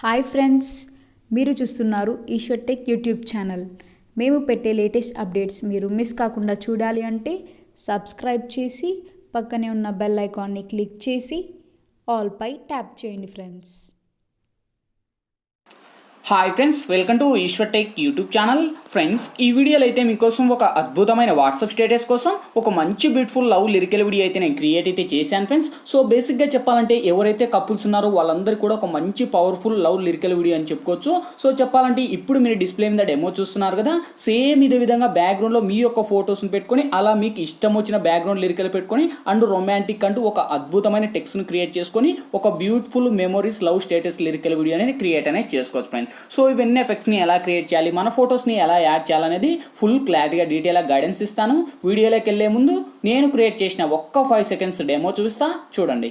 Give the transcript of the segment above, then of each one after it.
Hi friends, మీరు చూస్తున్నారు Eshwar tech YouTube channel. మేము పెట్టే లేటెస్ట్ అప్డేట్స్ మీరు మిస్ కాకుండా చూడాలి అంటే సబ్స్క్రైబ్ చేసి పక్కనే ఉన్న బెల్ ఐకాన్ని క్లిక్ చేసి ఆల్ పై ట్యాప్ చేయండి friends. Hi friends, welcome to Eshwar tech YouTube channel. Friends, ఈ వీడియోలో అయితే మీకోసం ఒక అద్భుతమైన వాట్సాప్ స్టేటస్ కోసం ఒక మంచి బ్యూటిఫుల్ లవ్ లిరికల్ వీడియో అయితే నేను క్రియేట్ అయితే చేశాను ఫ్రెండ్స్. సో బేసిక్గా చెప్పాలంటే ఎవరైతే కపుల్స్ ఉన్నారో వాళ్ళందరికీ కూడా ఒక మంచి పవర్ఫుల్ లవ్ లిరికల్ వీడియో అని చెప్పుకోవచ్చు. సో చెప్పాలంటే ఇప్పుడు మీరు డిస్ప్లే మీద డెమో చూస్తున్నారు కదా, సేమ్ ఇదే విధంగా బ్యాక్గ్రౌండ్లో మీ యొక్క ఫొటోస్ని పెట్టుకొని అలా మీకు ఇష్టం వచ్చిన బ్యాక్గ్రౌండ్ లిరికల్ పెట్టుకొని అండ్ రొమాంటిక్ అంటూ ఒక అద్భుతమైన టెక్స్ట్ని క్రియేట్ చేసుకొని ఒక beautiful memories love status lyrical video అనేది క్రియేట్ అనేది చేసుకోవచ్చు ఫ్రెండ్స్. సో ఇవన్నీ ఎఫెక్ట్స్ని ఎలా క్రియేట్ చేయాలి, మన ఫొటోస్ని ఎలా యాడ్ చేయాలనేది ఫుల్ క్లారిటీగా డీటెయిల్గా గైడెన్స్ ఇస్తాను. వీడియోలోకి వెళ్ళే ముందు నేను క్రియేట్ చేసిన ఒక్క 5 సెకండ్స్ డెమో చూపిస్తా, చూడండి.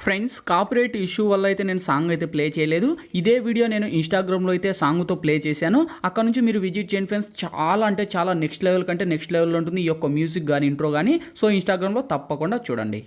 ఫ్రెండ్స్, కాపీరైట్ ఇష్యూ వల్ల అయితే నేను సాంగ్ అయితే ప్లే చేయలేదు. ఇదే వీడియో నేను ఇన్స్టాగ్రామ్లో అయితే సాంగ్తో ప్లే చేశాను. అక్కడ నుంచి మీరు విజిట్ చేయండి ఫ్రెండ్స్. చాలా అంటే చాలా నెక్స్ట్ లెవెల్ కంటే నెక్స్ట్ లెవెల్లో ఉంటుంది ఈ యొక్క మ్యూజిక్ కానీ ఇంట్రో కానీ. సో ఇన్స్టాగ్రామ్లో తప్పకుండా చూడండి.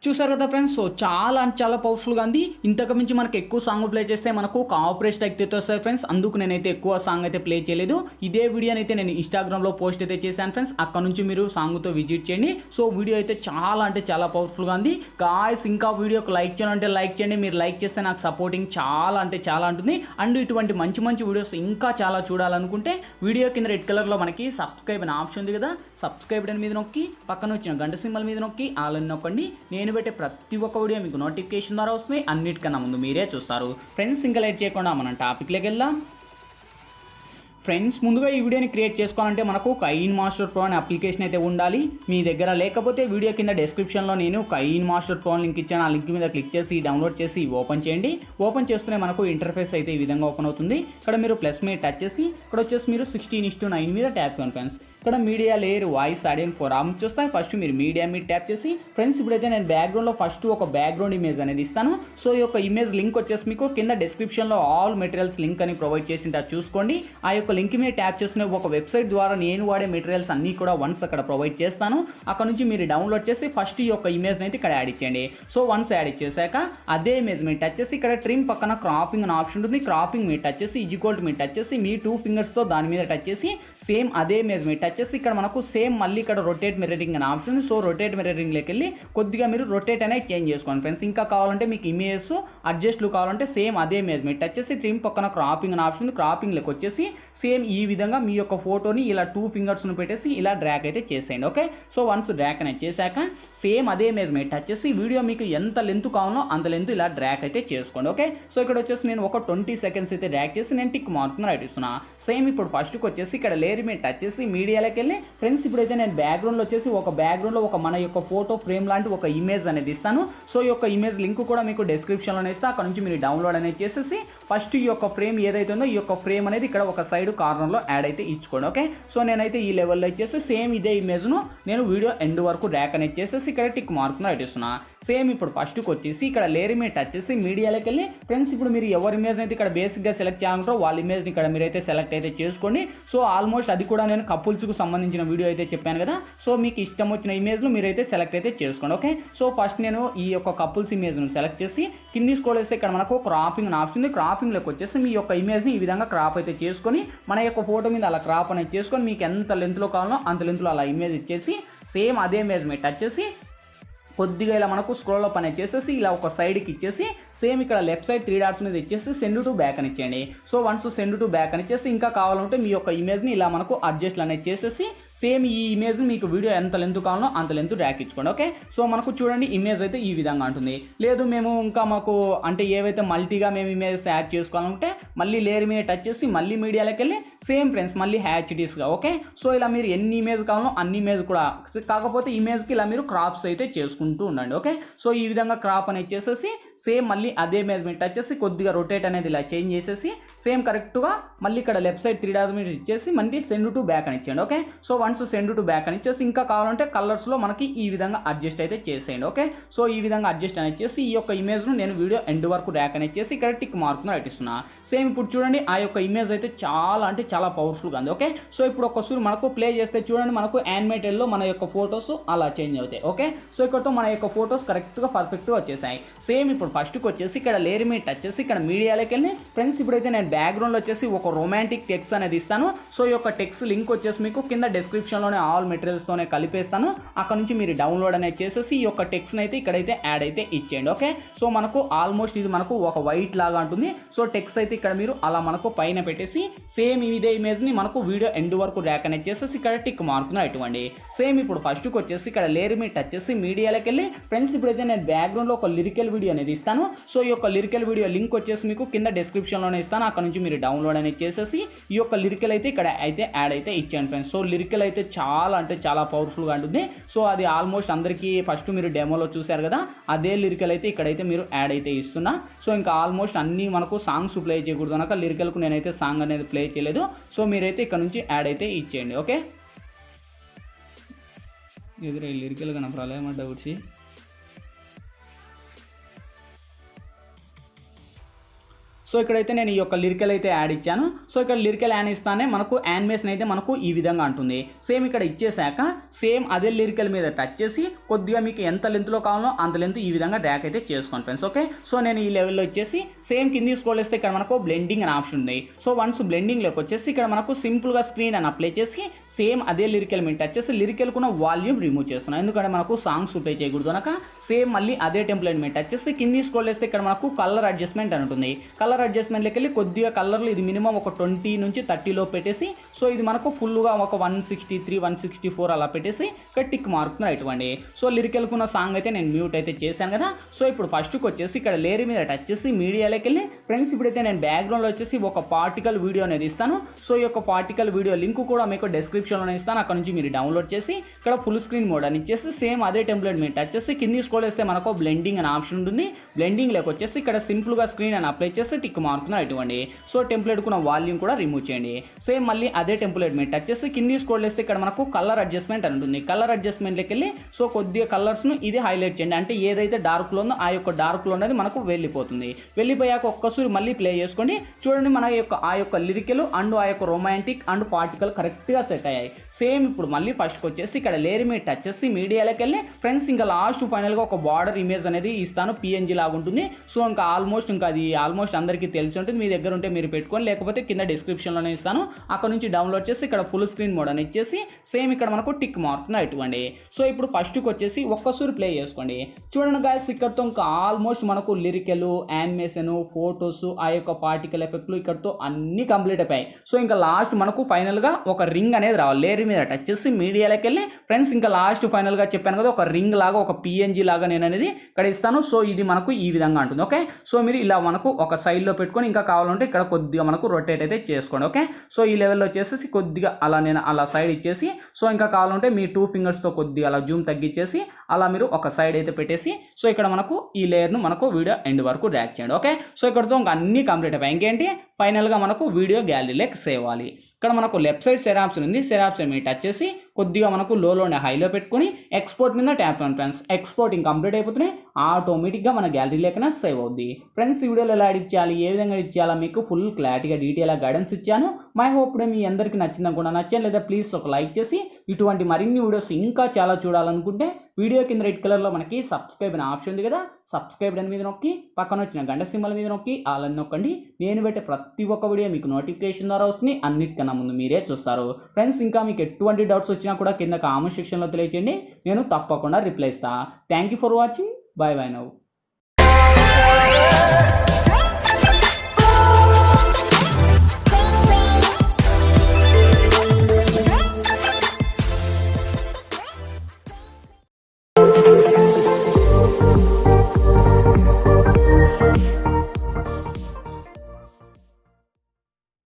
చూసారు కదా ఫ్రెండ్స్, సో చాలా అంటే చాలా పవర్ఫుల్గా ఉంది. ఇంతకు మించి మనకు ఎక్కువ సాంగ్ ప్లే చేస్తే మనకు కాపీరైట్ స్ట్రైక్ అయితే వస్తాయి ఫ్రెండ్స్. అందుకు నేనైతే ఎక్కువ సాంగ్ అయితే ప్లే చేయలేదు. ఇదే వీడియోని అయితే నేను ఇన్స్టాగ్రామ్లో పోస్ట్ అయితే చేశాను ఫ్రెండ్స్. అక్కడ నుంచి మీరు సాంగ్తో విజిట్ చేయండి. సో వీడియో అయితే చాలా అంటే చాలా పవర్ఫుల్గా ఉంది గాయ్స్. ఇంకా వీడియోకి లైక్ చేయాలంటే లైక్ చేయండి. మీరు లైక్ చేస్తే నాకు సపోర్టింగ్ చాలా అంటే చాలా ఉంటుంది. అండ్ ఇటువంటి మంచి మంచి వీడియోస్ ఇంకా చాలా చూడాలనుకుంటే వీడియో కింద రెడ్ కలర్లో మనకి సబ్స్క్రైబ్ అనే ఆప్షన్ ఉంది కదా, సబ్స్క్రైబ్ అని మీద నొక్కి పక్కన వచ్చిన గంట సింబల్ మీద నొక్కి ఆల్ అని నొక్కండి. నేను పెట్టే ప్రతి ఒక్క వీడియో మీకు నోటిఫికేషన్ ద్వారా వస్తుంది. అన్నిటికన్నా ముందు మీరే చూస్తారు ఫ్రెండ్స్. ఇంకా లేట్ చేయకుండా మనం టాపిక్లోకి వెళ్దాం. ఫ్రెండ్స్, ముందుగా ఈ వీడియోని క్రియేట్ చేసుకోవాలంటే మనకు కైన్మాస్టర్ ప్రో అనే అప్లికేషన్ అయితే ఉండాలి మీ దగ్గర. లేకపోతే వీడియో కింద డిస్క్రిప్షన్లో నేను కైన్మాస్టర్ ప్రో లింక్ ఇచ్చాను. ఆ లింక్ మీద క్లిక్ చేసి డౌన్లోడ్ చేసి ఓపెన్ చేయండి. ఓపెన్ చేస్తూనే మనకు ఇంటర్ఫేస్ అయితే ఈ విధంగా ఓపెన్ అవుతుంది. ఇక్కడ మీరు ప్లస్ మీద టచ్ చేసి ఇక్కడ వచ్చేసి మీరు 16:9 మీద ట్యాప్ చేయండి ఫ్రెండ్స్. ఇక్కడ media layer voice audio four options వస్తాయి. ఫస్ట్ మీరు మీడియా మీద ట్యాప్ చేసి ఫ్రెండ్స్ ఇప్పుడైతే నేను బ్యాక్గ్రౌండ్లో ఫస్ట్ ఒక బ్యాక్గ్రౌండ్ ఇమేజ్ అనేది ఇస్తాను. సో ఈ యొక్క ఇమేజ్ లింక్ వచ్చేసి మీకు కింద డిస్క్రిప్షన్లో ఆల్ మెటీరియల్స్ లింక్ అని ప్రొవైడ్ చేసింటే చూసుకోండి. ఆ యొక్క లింక్ మీద ట్యాప్ చేస్తున్న ఒక వెబ్సైట్ ద్వారా నేను వాడే మెటీరియల్స్ అన్నీ కూడా వన్స్ అక్కడ ప్రొవైడ్ చేస్తాను. అక్కడ నుంచి మీరు డౌన్లోడ్ చేసి ఫస్ట్ ఈ యొక్క ఇమేజ్ అయితే ఇక్కడ యాడ్ ఇచ్చేయండి. సో వన్స్ యాడ్ ఇచ్చేసాక అదే ఇమేజ్ మీద టచ్ చేసి ఇక్కడ ట్రిమ్ పక్కన క్రాపింగ్ అనే ఆప్షన్ ఉంటుంది. క్రాపింగ్ మీద టచ్ చేసి ఈక్వల్ మీద టచ్ చేసి మీ 2 ఫింగర్స్తో దాని మీద టచ్ చేసి సేమ్ అదే ఇమేజ్ మీద టచ్ చేసి ఇక్కడ మనకు సేమ్ మళ్ళీ ఇక్కడ రొటేట్ మిర్రరింగ్ అనే ఆప్షన్ ఉంది. సో రొటేట్ మిర్రరింగ్లోకి వెళ్ళి కొద్దిగా మీరు రొటేట్ అనేది చేంజ్ చేసుకోండి ఫ్రెండ్స్. ఇంకా కావాలంటే మీకు ఇమేజ్ అడ్జస్ట్లు కావాలంటే సేమ్ అదే ఇమేజ్ మీద టచ్ చేసి ట్రిమ్ పక్కన క్రాపింగ్ అనే ఆప్షన్ ఉంది. క్రాపింగ్లోకి వచ్చేసి సేమ్ ఈ విధంగా మీ యొక్క ఫోటోని ఇలా 2 ఫింగర్స్ను పెట్టేసి ఇలా డ్రాగ్ అయితే చేసేయండి. ఓకే, సో వన్స్ డ్రాగ్ అనేది చేశాక సేమ్ అదే ఇమేజ్ మీద టచ్ చేసి వీడియో మీకు ఎంత లెంత్ కావాలో అంత లెంత్ ఇలా డ్రాగ్ అయితే చేసుకోండి. ఓకే, సో ఇక్కడ వచ్చేసి నేను ఒక 20 సెకండ్స్ అయితే డ్రాగ్ చేసి నేను టిక్ మార్క్ రైట్ ఇస్తున్నా. సేమ్ ఇప్పుడు ఫస్ట్కి వచ్చేసి ఇక్కడ లేయర్ మీద టచ్ చేసి మీడియాలోకి వెళ్ళి ఫ్రెండ్స్ ఇప్పుడైతే నేను బ్యాక్గ్రౌండ్లో వచ్చేసి ఒక బ్యాక్గ్రౌండ్లో ఒక మన యొక్క ఫోటో ఫ్రేమ్ లాంటి ఒక ఇమేజ్ అనేది ఇస్తాను. సో ఈ యొక్క ఇమేజ్ లింక్ కూడా మీకు డిస్క్రిప్షన్లోనే ఇస్తాను. అక్కడ నుంచి మీరు డౌన్లోడ్ అనేది చేసేసి ఫస్ట్ ఈ యొక్క ఫ్రేమ్ ఏదైతే ఉందో ఈ యొక్క ఫ్రేమ్ అనేది ఇక్కడ ఒక సైడ్ కార్నర్లో యాడ్ అయితే ఇచ్చుకోండి. ఓకే, సో నేనైతే ఈ లెవెల్లో ఇచ్చేసి సేమ్ ఇదే ఇమేజ్ను నేను వీడియో ఎండ్ వరకు ర్యాక్ అనేది చేసేసి ఇక్కడ టిక్ మార్క్ను రైట్ ఇస్తున్నా. సేమ్ ఇప్పుడు ఫస్ట్కి వచ్చేసి ఇక్కడ లేయర్ మీద టచ్ చేసి మీడియాలోకి వెళ్ళి ఫ్రెండ్స్ ఇప్పుడు మీరు ఎవరి ఇమేజ్ అయితే ఇక్కడ బేసిక్గా సెలెక్ట్ చేయాలంటారో వాళ్ళ ఇమేజ్ని ఇక్కడ మీరైతే సెలెక్ట్ అయితే చేసుకోండి. సో ఆల్మోస్ట్ అది కూడా నేను కపుల్స్కు సంబంధించిన వీడియో అయితే చెప్పాను కదా. సో మీకు ఇష్టం వచ్చిన ఇమేజ్లు మీరైతే సెలెక్ట్ అయితే చేసుకోండి. ఓకే, సో ఫస్ట్ నేను ఈ యొక్క కపుల్స్ ఇమేజ్ను సెలెక్ట్ చేసి కింది స్క్రోల్ చేస్తే ఇక్కడ మనకు క్రాపింగ్ అని ఆప్షన్ ఉంది. క్రాపింగ్లోకి వచ్చేసి మీ యొక్క ఇమేజ్ని ఈ విధంగా క్రాప్ అయితే చేసుకొని మన యొక్క ఫోటో మీద అలా క్రాప్ అనేది చేసుకొని మీకు ఎంత లెంత్లో కావాలో అంత లెంత్లో అలా ఇమేజ్ ఇచ్చేసి సేమ్ అదే ఇమేజ్ మీద టచ్ చేసి కొద్దిగా ఇలా మనకు స్క్రోల్ అప్ అనేది చేసేసి ఇలా ఒక సైడ్కి ఇచ్చేసి సేమ్ ఇక్కడ లెఫ్ట్ సైడ్ 3 డాట్స్ మీద ఇచ్చేసి సెండ్ టు బ్యాక్ అని ఇచ్చేయండి. So once send to back అని ఇచ్చేసి ఇంకా కావాలంటే మీ యొక్క ఇమేజ్ని ఇలా మనకు అడ్జస్ట్ అనేది చేసేసి సేమ్ ఈ ఇమేజ్ని మీకు వీడియో ఎంత లెంత్ కావాలో అంత లెంత్ డ్రాగ్ ఇచ్చుకోండి. ఓకే, సో మనకు చూడండి ఇమేజ్ అయితే ఈ విధంగా ఉంటుంది. లేదు మేము ఇంకా మాకు అంటే ఏవైతే మల్టీగా మేము ఇమేజెస్ యాడ్ చేసుకోవాలంటే మళ్ళీ లేయర్ మీద టచ్ చేసి మళ్ళీ మీడియాలోకి వెళ్ళి సేమ్ ఫ్రెండ్స్ మళ్ళీ హ్యాచ్డీస్గా. ఓకే, సో ఇలా మీరు ఎన్ని ఇమేజ్ కావాలో అన్ని ఇమేజ్ కూడా, కాకపోతే ఇమేజ్కి ఇలా మీరు క్రాప్స్ అయితే చేసుకుంటూ ఉండండి. ఓకే, సో ఈ విధంగా క్రాప్ అనేది చేసేసి సేమ్ మళ్ళీ మళ్ళీ అదే మీద మీరు టచ్ చేసి కొద్దిగా రొటేట్ అనేది ఇలా చేంజ్ చేసేసి సేమ్ కరెక్ట్గా మళ్ళీ ఇక్కడ లెఫ్ట్ సైడ్ 3 డాట్స్ మీద ఇచ్చేసి మళ్ళీ సెండ్ టు బ్యాక్ అని ఇచ్చేయండి. Okay, so once send to back అని ఇచ్చేసి ఇంకా కావాలంటే కలర్స్లో మనకి ఈ విధంగా అడ్జస్ట్ అయితే చేసేయండి. ఓకే, సో ఈ విధంగా అడ్జస్ట్ అనేది చేసి ఈ యొక్క ఇమేజ్ను నేను వీడియో ఎండ్ వరకు ర్యాక్ అనేది చేసి ఇక్కడ టిక్ మార్క్ను రైటిస్తున్నా. సేమ్ ఇప్పుడు చూడండి ఆ యొక్క ఇమేజ్ అయితే చాలా అంటే చాలా పవర్ఫుల్గా ఉంది. ఓకే, సో ఇప్పుడు ఒకసారి మనకు ప్లే చేస్తే చూడండి మనకు యానిమేటెడ్లో మన యొక్క ఫొటోస్ అలా చేంజ్ అవుతాయి. ఓకే, సో ఇక్కడతో మన యొక్క ఫొటోస్ కరెక్ట్గా పర్ఫెక్ట్గా వచ్చేసాయి. సేమ్ ఇప్పుడు ఫస్ట్కి వచ్చేసి ఇక్కడ లేయర్ మీద టచ్ చేసి ఇక్కడ మీడియాలోకి వెళ్ళి ఫ్రెండ్స్ ఇప్పుడైతే నేను బ్యాక్గ్రౌండ్లో వచ్చేసి ఒక రొమాంటిక్ టెక్స్ట్ అనేది ఇస్తాను. సో ఈ యొక్క టెక్స్ట్ లింక్ వచ్చేసి మీకు కింద డిస్క్రిప్షన్లోనే ఆల్ మెటీరియల్స్తోనే కలిపేస్తాను. అక్కడ నుంచి మీరు డౌన్లోడ్ అనేది చేసేసి ఈ యొక్క టెక్స్ట్ని అయితే ఇక్కడైతే యాడ్ అయితే ఇచ్చేయండి. ఓకే, సో మనకు ఆల్మోస్ట్ ఇది మనకు ఒక వైట్ లాగా ఉంటుంది. సో టెక్స్ట్ అయితే ఇక్కడ మీరు అలా మనకు పైన పెట్టేసి సేమ్ ఇదే ఇమేజ్ని మనకు వీడియో ఎండ్ వరకు ర్యాక్ అనేది చేసేసి ఇక్కడ టిక్ మార్క్ను ఇవ్వండి. సేమ్ ఇప్పుడు ఫస్ట్కి వచ్చేసి ఇక్కడ లేయర్ మీద టచ్ చేసి మీడియాలోకి వెళ్ళి ఫ్రెండ్స్ ఇప్పుడైతే నేను బ్యాక్గ్రౌండ్లో ఒక లిరికల్ వీడియో అనేది ఇస్తాను. సో ఈ యొక్క లిరికల్ వీడియో లింక్ వచ్చేసి మీకు కింద డిస్క్రిప్షన్లోనే ఇస్తాను. అక్కడ నుంచి మీరు డౌన్లోడ్ అనేది చేసేసి ఈ యొక్క లిరికల్ అయితే ఇక్కడ అయితే యాడ్ అయితే ఇచ్చాను ఫ్రెండ్స్. సో లిరికల్ అయితే చాలా అంటే చాలా పవర్ఫుల్గా ఉంటుంది. సో అది ఆల్మోస్ట్ అందరికీ ఫస్ట్ మీరు డెమోలో చూశారు కదా, అదే లిరికల్ అయితే ఇక్కడైతే మీరు యాడ్ అయితే ఇస్తున్నా. సో ఇంకా ఆల్మోస్ట్ అన్నీ మనకు సాంగ్స్ ప్లే చేయకూడదు కనుక లిరికల్కు నేనైతే సాంగ్ అనేది ప్లే చేయలేదు. సో మీరైతే ఇక్కడ నుంచి యాడ్ అయితే ఇచ్చేయండి. ఓకే, ఎదురు లిరికల్ కనపరాలే మా డౌట్స్. సో ఇక్కడైతే నేను ఈ యొక్క లిరికల్ అయితే యాడ్ ఇచ్చాను. సో ఇక్కడ లిరికల్ యాడ్ ఇస్తానే మనకు యానిమేషన్ అయితే మనకు ఈ విధంగా ఉంటుంది. సేమ్ ఇక్కడ ఇచ్చేసాక సేమ్ అదే లిరికల్ మీద టచ్ చేసి కొద్దిగా మీకు ఎంత లెంత్లో కావాలో అంత లెంత్ ఈ విధంగా ర్యాక్ అయితే చేసుకోండి ఫ్రెండ్స్. ఓకే, సో నేను ఈ లెవెల్లో ఇచ్చేసి సేమ్ కింది స్క్రోల్ చేస్తే ఇక్కడ మనకు బ్లెండింగ్ అని ఆప్షన్ ఉంది. సో వన్స్ బ్లెండింగ్లోకి వచ్చేసి ఇక్కడ మనకు సింపుల్గా స్క్రీన్ అని అప్లై చేసి సేమ్ అదే లిరికల్ మీద టచ్ చేసి లిరికల్ కూడా వాల్యూమ్ రిమూవ్ చేస్తున్నాను. ఎందుకంటే మనకు సాంగ్స్ ప్లే చేయకూడదు కనుక సేమ్ మళ్ళీ అదే టెంప్లెట్ మీద టచ్ చేసి కింది స్క్రోల్ చేస్తే ఇక్కడ మనకు కలర్ అడ్జస్ట్మెంట్ అని ఉంటుంది. కలర్ అడ్జస్ట్మెంట్లోకి వెళ్ళి కొద్దిగా కలర్లు ఇది మినిమం ఒక 20 నుంచి 30లో పెట్టేసి సో ఇది మనకు ఫుల్గా ఒక 163 164 అలా పెట్టేసి ఇక్కడ టిక్ మార్క్ను ఇవ్వండి. సో లిరికల్కున్న సాంగ్ అయితే నేను మ్యూట్ అయితే చేశాను కదా. సో ఇప్పుడు ఫస్ట్కి వచ్చేసి ఇక్కడ లేయర్ మీద టచ్ చేసి మీడియాలోకి వెళ్ళి ఫ్రెండ్స్ ఇప్పుడైతే నేను బ్యాక్గ్రౌండ్లో వచ్చేసి ఒక పార్టికల్ వీడియో అనేది ఇస్తాను. సో ఈ యొక్క పార్టికల్ వీడియో లింక్ కూడా మీకు డిస్క్రిప్షన్లోనే ఇస్తాను. అక్కడ నుంచి మీరు డౌన్లోడ్ చేసి ఇక్కడ ఫుల్ స్క్రీన్ మోడ్ అని ఇచ్చేసి సేమ్ అదే టెంప్లెట్ మీద టచ్ చేసి కింది స్క్రోల్ చేస్తే మనకు బ్లెండింగ్ అనే ఆప్షన్ ఉంటుంది. బ్లెండింగ్లోకి వచ్చేసి ఇక్కడ సింపుల్గా స్క్రీన్ అని అప్లై చేసి టిక్ మార్క్ను ఇవ్వండి. సో టెంప్లెట్ కున్న వాల్యూమ్ కూడా రిమూవ్ చేయండి. సేమ్ మళ్ళీ అదే టెంప్లెట్ మీద టచ్ చేసి కింది స్క్రోల్ చేస్తే ఇక్కడ మనకు కలర్ అడ్జస్ట్మెంట్ అని ఉంటుంది. కలర్ అడ్జస్ట్మెంట్లోకి వెళ్ళి సో కొద్దిగా కలర్స్ను ఇది హైలైట్ చేయండి. అంటే ఏదైతే డార్క్లో ఉందో ఆ యొక్క డార్క్లో అనేది మనకు వెళ్ళిపోతుంది. వెళ్ళిపోయాక ఒక్కసారి మళ్ళీ ప్లే చేసుకోండి. చూడండి మన యొక్క ఆ యొక్క లిరికల్ అండ్ ఆ యొక్క రొమాంటిక్ అండ్ పార్టికల్ కరెక్ట్గా సెట్ అయ్యాయి. సేమ్ ఇప్పుడు మళ్ళీ ఫస్ట్కి వచ్చేసి ఇక్కడ లేయర్ మీద టచ్ చేసి మీడియాలోకి వెళ్ళి ఫ్రెండ్స్ ఇంకా లాస్ట్ ఫైనల్గా ఒక బార్డర్ ఇమేజ్ అనేది ఇస్తాను. PNG లాగా ఉంటుంది. సో ఇంకా ఆల్మోస్ట్ ఇంకా అది ఆల్మోస్ట్ అందరికీ తెలిసి ఉంటుంది. మీ దగ్గర ఉంటే మీరు పెట్టుకొని లేకపోతే కింద డిస్క్రిప్షన్లోనే ఇస్తాను. అక్కడ నుంచి డౌన్లోడ్ చేసి ఇక్కడ ఫుల్ స్క్రీన్ మోడ్ అని ఇచ్చేసి సేమ్ ఇక్కడ మనకు టిక్ మార్క్ను ఇవ్వండి. సో ఇప్పుడు ఫస్ట్కి వచ్చేసి ఒక్కసారి ప్లే చేసుకోండి. చూడండి గాయస్ ఇక్కడతో ఇంకా ఆల్మోస్ట్ మనకు లిరికల్ యానిమేషన్ ఫోటోస్ ఆ యొక్క పార్టికల్ ఎఫెక్ట్లు ఇక్కడతో అన్ని కంప్లీట్ అయిపోయాయి. సో ఇంకా లాస్ట్ మనకు ఫైనల్గా ఒక రింగ్ అనేది రావాలి. లేయర్ మీద టచ్ చేసి మీడియాలోకి వెళ్ళి ఫ్రెండ్స్ ఇంకా లాస్ట్ ఫైనల్గా చెప్పాను కదా ఒక రింగ్ లాగా ఒక PNG లాగా నేను అనేది ఇక్కడ ఇస్తాను. సో ఇది మనకు ఈ విధంగా ఉంటుంది. ఓకే, సో మీరు ఇలా మనకు ఒక సైడ్లో పెట్టుకొని ఇంకా కావాలంటే ఇక్కడ కొద్దిగా మనకు రొటేట్ అయితే చేసుకోండి. ఓకే, సో ఈ లెవెల్లో వచ్చేసి కొద్దిగా అలా నేను అలా సైడ్ ఇచ్చేసి సో ఇంకా కావాలంటే మీ 2 ఫింగర్స్తో కొద్దిగా అలా జూమ్ తగ్గించేసి అలా మీరు ఒక సైడ్ అయితే పెట్టేసి సో ఇక్కడ మనకు ఈ లేయర్ను మనకు వీడియో ఎండ్ వరకు ర్యాక్ చేయండి. ఓకే, సో ఇక్కడతో ఇంకా అన్నీ కంప్లీట్ అయిపోయాయి. ఇంకేంటి ఫైనల్గా మనకు వీడియో గ్యాలరీలోకి సేవ్ అవ్వాలి. ఇక్కడ మనకు లెఫ్ట్ సైడ్ సెర్ ఆప్షన్ ఉంది. సెర్ ఆప్షన్ మీద టచ్ చేసి కొద్దిగా మనకు లోనే హైలో పెట్టుకొని ఎక్స్పోర్ట్ మీద ట్యాప్ చేయండి ఫ్రెండ్స్. ఎక్స్పోర్టింగ్ కంప్లీట్ అయిపోతున్నాయి ఆటోమేటిక్గా మన గ్యాలరీలోకైనా సేవ్ అవుద్ది. ఫ్రెండ్స్ ఈ వీడియోలో ఎలా ఎడిట్ చేయాలి ఏ విధంగా ఎడిట్ చేయాలో మీకు ఫుల్ క్లారిటీగా డీటెయిల్గా గైడెన్స్ ఇచ్చాను. మై హోప్ మీ అందరికీ నచ్చింది అనుకున్నా. నచ్చాను లేదా ప్లీజ్ ఒక లైక్ చేసి ఇటువంటి మరిన్ని వీడియోస్ ఇంకా చాలా చూడాలనుకుంటే వీడియో కింద రెడ్ కలర్లో మనకి సబ్స్క్రైబ్ అనే ఆప్షన్ ఉంది కదా, సబ్స్క్రైబ్ అని మీద నొక్కి పక్కన వచ్చిన గంట సింబల్ మీద నొక్కి ఆల్ అని నొక్కండి. నేను పెట్టే ప్రతి ఒక్క వీడియో మీకు నోటిఫికేషన్ ద్వారా వస్తుంది. అన్నిటికన్నా ముందు మీరే చూస్తారు. ఫ్రెండ్స్ ఇంకా మీకు ఎటువంటి డౌట్స్ వచ్చినా కూడా కింద కామెంట్ సెక్షన్లో తెలియచేయండి. నేను తప్పకుండా రిప్లై ఇస్తాను. Thank you for watching. By by now.